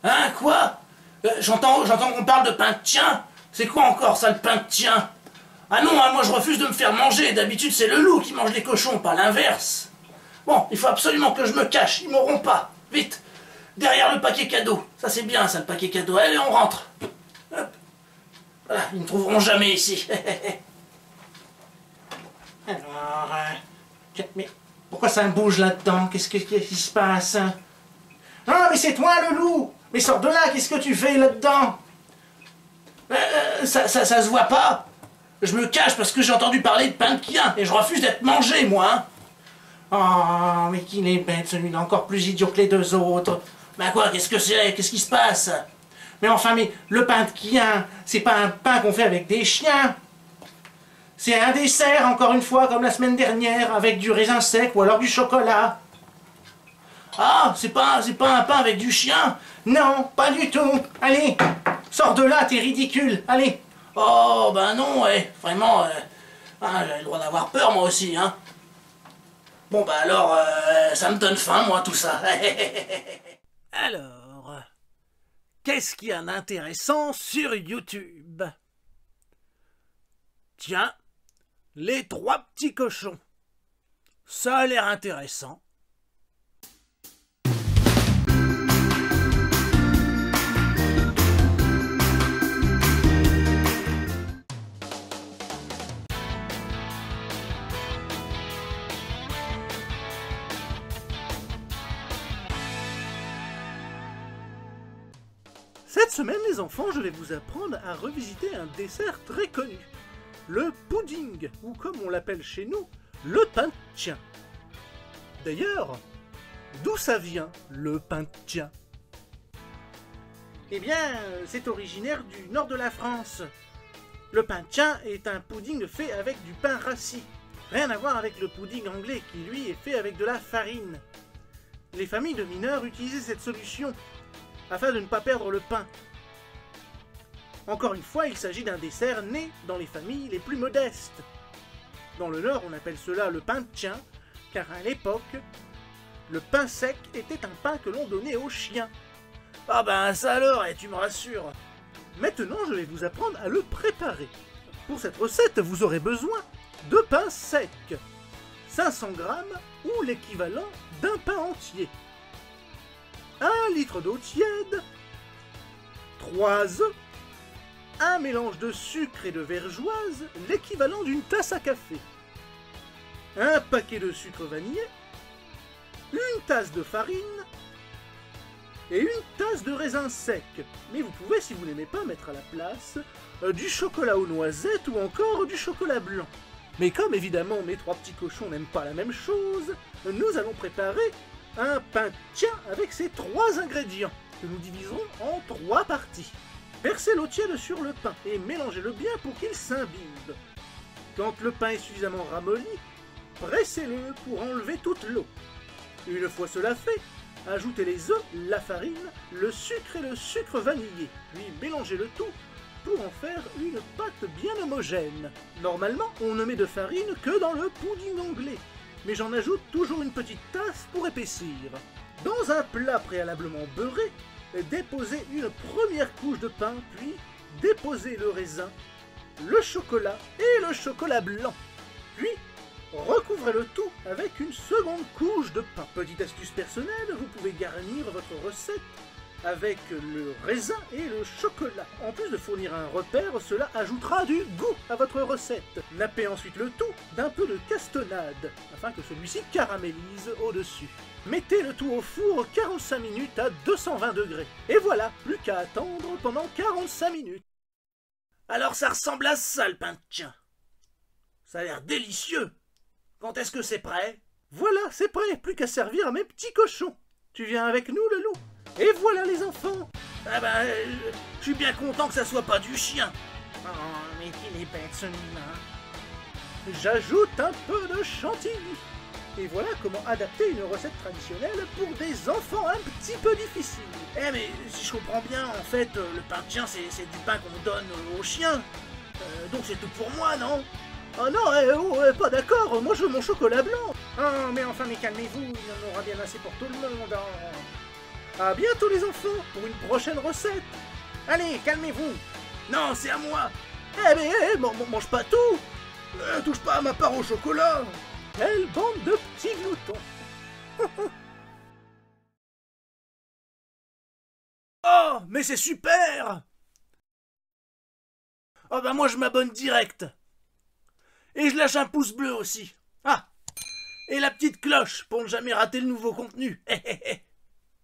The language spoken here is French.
Hein, quoi? J'entends qu'on parle de pain de tien. C'est quoi encore ça, le pain de tien? Ah non, hein, moi je refuse de me faire manger. D'habitude c'est le loup qui mange les cochons, pas l'inverse. Bon, il faut absolument que je me cache, ils m'auront pas. Vite, derrière le paquet cadeau. Ça c'est bien ça, le paquet cadeau. Allez, on rentre. Hop. Voilà, ils ne trouveront jamais ici. Alors, mais pourquoi ça bouge là-dedans? Qu'est-ce qui se passe? Ah, mais c'est toi le loup! Mais sors de là, qu'est-ce que tu fais là-dedans? Ça se voit pas? Je me cache parce que j'ai entendu parler de pain de quien et je refuse d'être mangé, moi. Hein. Oh, mais qu'il est bête celui-là, encore plus idiot que les deux autres. Ben quoi, qu'est-ce que c'est? Qu'est-ce qui se passe? Mais enfin, mais le pain de quien, c'est pas un pain qu'on fait avec des chiens. C'est un dessert, encore une fois, comme la semaine dernière, avec du raisin sec ou alors du chocolat. Ah, c'est pas un pain avec du chien? Non, pas du tout. Allez, sors de là, t'es ridicule. Allez. Oh, ben non, ouais, vraiment, j'ai le droit d'avoir peur, moi aussi, hein. Bon, bah alors, ça me donne faim, moi, tout ça. Alors, qu'est-ce qu'il y a d'intéressant sur YouTube? Tiens, les 3 petits cochons. Ça a l'air intéressant. Cette semaine, les enfants, je vais vous apprendre à revisiter un dessert très connu. Le pudding, ou comme on l'appelle chez nous, le pain de tien. D'ailleurs, d'où ça vient, le pain de tien? Eh bien, c'est originaire du nord de la France. Le pain de tien est un pudding fait avec du pain rassis. Rien à voir avec le pudding anglais, qui lui est fait avec de la farine. Les familles de mineurs utilisaient cette solution, afin de ne pas perdre le pain. Encore une fois, il s'agit d'un dessert né dans les familles les plus modestes. Dans le Nord, on appelle cela le pain de tien, car à l'époque, le pain sec était un pain que l'on donnait aux chiens. Ah ben ça alors, tu me rassures. Maintenant, je vais vous apprendre à le préparer. Pour cette recette, vous aurez besoin de pain sec, 500 g ou l'équivalent d'un pain entier, 1 litre d'eau tiède, 3 œufs, un mélange de sucre et de vergeoise, l'équivalent d'une tasse à café, un paquet de sucre vanillé, une tasse de farine et une tasse de raisin sec. Mais vous pouvez, si vous n'aimez pas, mettre à la place du chocolat aux noisettes ou encore du chocolat blanc. Mais comme évidemment mes 3 petits cochons n'aiment pas la même chose, nous allons préparer un pain de tien avec ces 3 ingrédients, que nous diviserons en 3 parties. Versez l'eau tiède sur le pain et mélangez-le bien pour qu'il s'imbibe. Quand le pain est suffisamment ramolli, pressez-le pour enlever toute l'eau. Une fois cela fait, ajoutez les œufs, la farine, le sucre et le sucre vanillé, puis mélangez le tout pour en faire une pâte bien homogène. Normalement, on ne met de farine que dans le pudding anglais, mais j'en ajoute toujours une petite tasse pour épaissir. Dans un plat préalablement beurré, déposez une première couche de pain, puis déposez le raisin, le chocolat et le chocolat blanc. Puis, recouvrez le tout avec une seconde couche de pain. Petite astuce personnelle, vous pouvez garnir votre recette avec le raisin et le chocolat. En plus de fournir un repère, cela ajoutera du goût à votre recette. Nappez ensuite le tout d'un peu de cassonade, afin que celui-ci caramélise au-dessus. Mettez le tout au four 45 minutes à 220 degrés. Et voilà, plus qu'à attendre pendant 45 minutes. Alors ça ressemble à ça le pain de tien. Ça a l'air délicieux. Quand est-ce que c'est prêt? Voilà, c'est prêt, plus qu'à servir à mes petits cochons. Tu viens avec nous, le loup? Et voilà les enfants. Ah ben, je suis bien content que ça soit pas du chien. Oh, mais qu'il est bête celui-là. J'ajoute un peu de chantilly. Et voilà comment adapter une recette traditionnelle pour des enfants un petit peu difficiles. Eh mais si je comprends bien, en fait, le pain de chien c'est du pain qu'on donne aux chiens. Donc c'est tout pour moi, non? Oh non, pas d'accord, moi je veux mon chocolat blanc. Oh mais enfin, mais calmez-vous, il y en aura bien assez pour tout le monde. À bientôt les enfants pour une prochaine recette. Allez, calmez-vous. Non, c'est à moi. Eh mais mange pas tout. Touche pas à ma part au chocolat. Quelle bande de petits gloutons. Oh, mais c'est super. Oh bah moi je m'abonne direct. Et je lâche un pouce bleu aussi. Ah, et la petite cloche pour ne jamais rater le nouveau contenu.